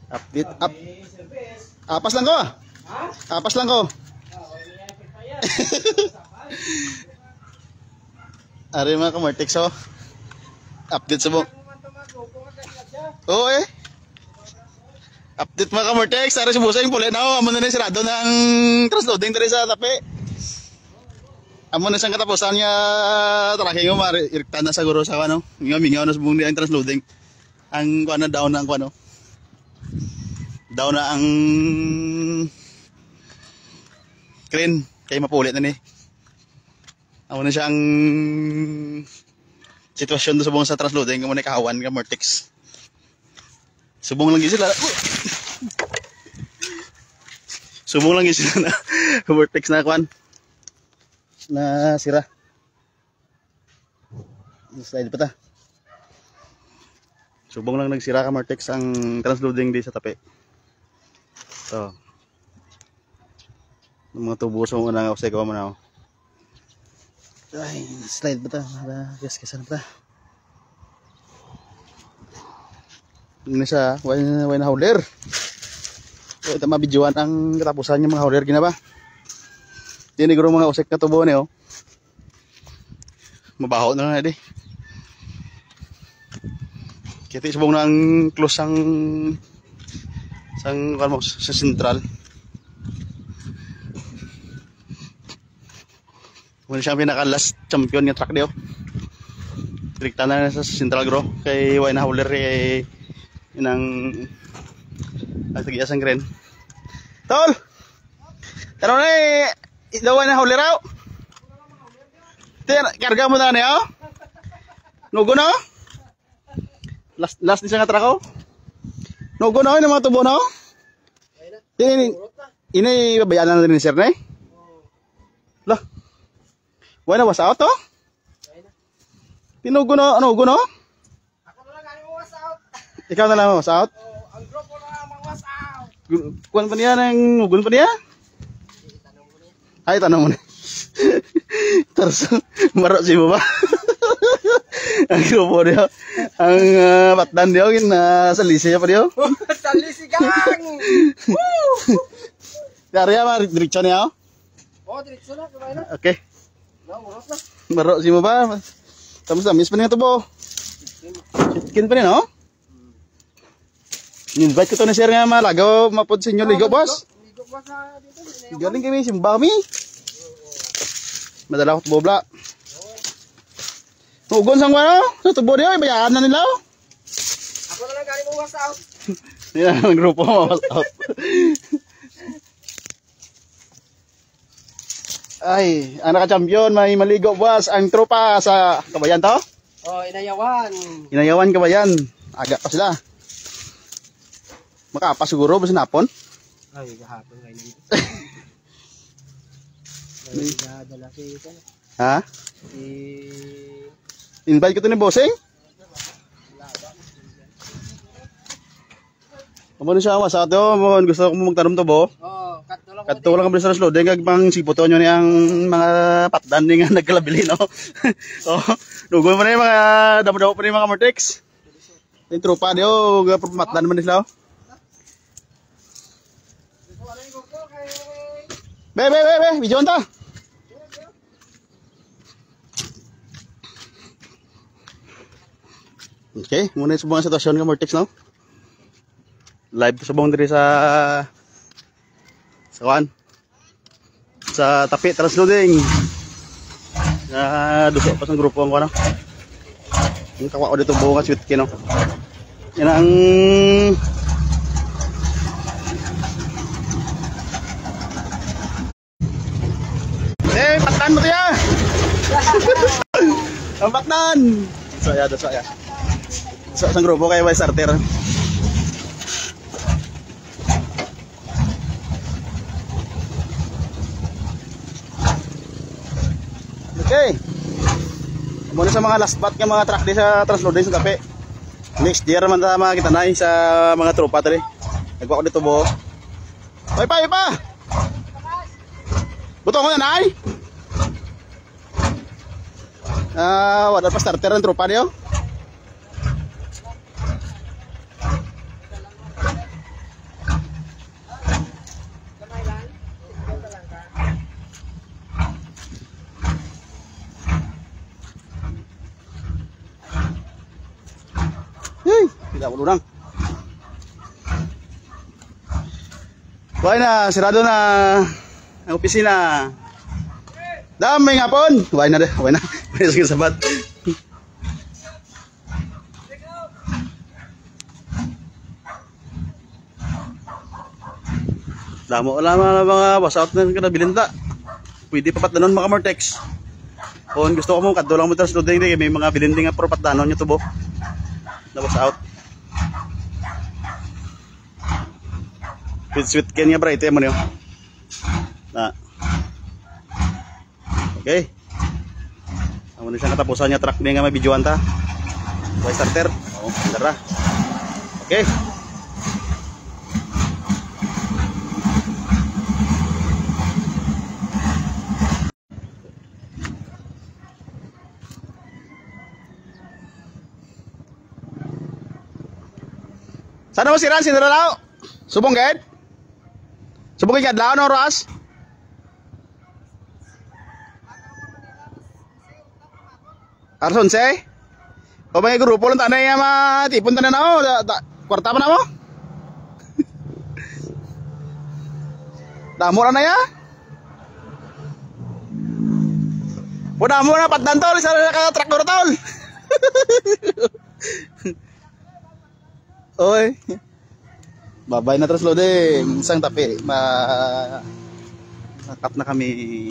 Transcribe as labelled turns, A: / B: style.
A: Update up. Apas lang ko. Apas lang ko. Ari mga kamartex oh. Update sa mo. Oo eh. Update mga kamartex. Ari si Busay yung puli na oh. Amo na sirado ng transloading tali sa tapi. Amo na siyang katapusan niya. Tracking mo maririktan na siguro sa ano. Mingaw na sa buong ang transloading. Ang kuan na down na ang kuan oh. Down na ang crane kay mapulit na ni. Amo na siya ang sitwasyon do sa buong sa transloading kamo ni kahawan ka Mortex. Subong lang sila. Subong lang sila na Mortex na kuan. Na sira. Slide pa ta. Subong lang nagsira ka Mortex ang transloading di sa tapi. So. Ang mga tubo sa mga usay ko mo na. Ay, slide ba ta? Yes, kasan pa. Ini siya, way na hauler. So, ito mabidyoan ang katapusan niya mga hauler gina ba? Dini guro mga usay ka tubo ni oh. Mabaho na lang di. Kita subong na ang close ang sa sentral. Muna siya pinaka last champion ng truck diyo. Direkta na sa Central Grow kay way na hauler kay inang nagtagias ang crane. Tol! Taro na daw na hauler raw. Karga mo na niyo. Nugo na. Last din siya nga truck oh. Nugo na yung mga tubo na oh. Ini babayanan na rin sir na eh. Lah. Wala na was out oh? Tinugo na, ano no?
B: Ako na lang ang was out.
A: Ikaw na lang was out?
B: Oh, ang grupo na lang ang was out.
A: Kuan pa niya ng ugon pa niya? Ay, tanong mo na. Terus, marok si mo ba? Ang grupo niya. Ang patdan niya, sa lisi niya pa niya.
B: Sa lisi gang!
A: Dari apa direksyon niya?
B: Oh, direksyon na, kumain na.
A: Okay.
B: Marok na.
A: Marok si mo ba? Tamis pa niya ito po. Chitkin pa niya, no? Invite ko to na share nga malagaw mapod sa inyo ligo, boss.
B: Ligo ba sa dito?
A: Galing kami, simba kami. Madala ko bobla. Ugon sang wala, sa tubo niyo, ibayaan na nila.
B: Ako na lang galing was out.
A: Yan ang grupo mo, was out. Ay, ang naka-champion, may maligo boss ang tropa sa Kabayan to?
B: Oh, Inayawan.
A: Inayawan Kabayan. Aga pa sila. Makaapa siguro ba sinapon?
B: Ay, gahapon kayo nito. Ay, dadala si ito.
A: Ha? Invite ko to ni bossing? Amo na siya was out to, gusto ko magtanong to bo.
B: Oh,
A: kadto lang kami sa loading kag pang siputo nyo ni ang mga patdan ni nga nagkalabili no. So, dugon mo na yung mga damo-damo pa ni mga Mortex. Yung tropa diyo, patdan man nila. Be, video ta. Okay, muna yung subong sitwasyon ng Mortex no. Live subong diri sa kawan. Sa tapi transloading. Duso pa sa grupo ang kuno. Yung kawa ko dito buong sweet kino. Yan ang patlan mo tiya. Ang patlan. Saya. Sa grupo kay West Arter. Okay. Muna sa mga last bat ng mga truck di sa transloading sa tapi. Next year man ta makita na sa mga tropa tali. Nagwa ko dito bo. Oy pa. Butong ko na ay. Wala pa starter ng tropa niyo. Tidak mo lunang. Buhay na, sirado na ang opisina. Daming hapon. Buhay na. Buhay na sige sabat. Damo wala mga boss out na kanabilinta. Pwede pa patdanon mga Mortex. Kung gusto ko mo kadto lang mo transloading di may mga bilinding nga pro patdanon nya tubo. Na boss out. Sweet can niya bright mo niyo. Na. Okay. Amo na siyang katapusan niya truck niya nga may videoan ta. Boy starter. Oh, tara. Okay. Sana mo siran sindralaw? Subong ged? Subong ged adlaw no Roas? Arson say? O may grupo lang tanay matipon tanan na kwarta pa na mo? Damo na ya? O damo na patdan tol sa traktor tol. Oy. Babay na transloading. Isang tapi. Nakap na kami.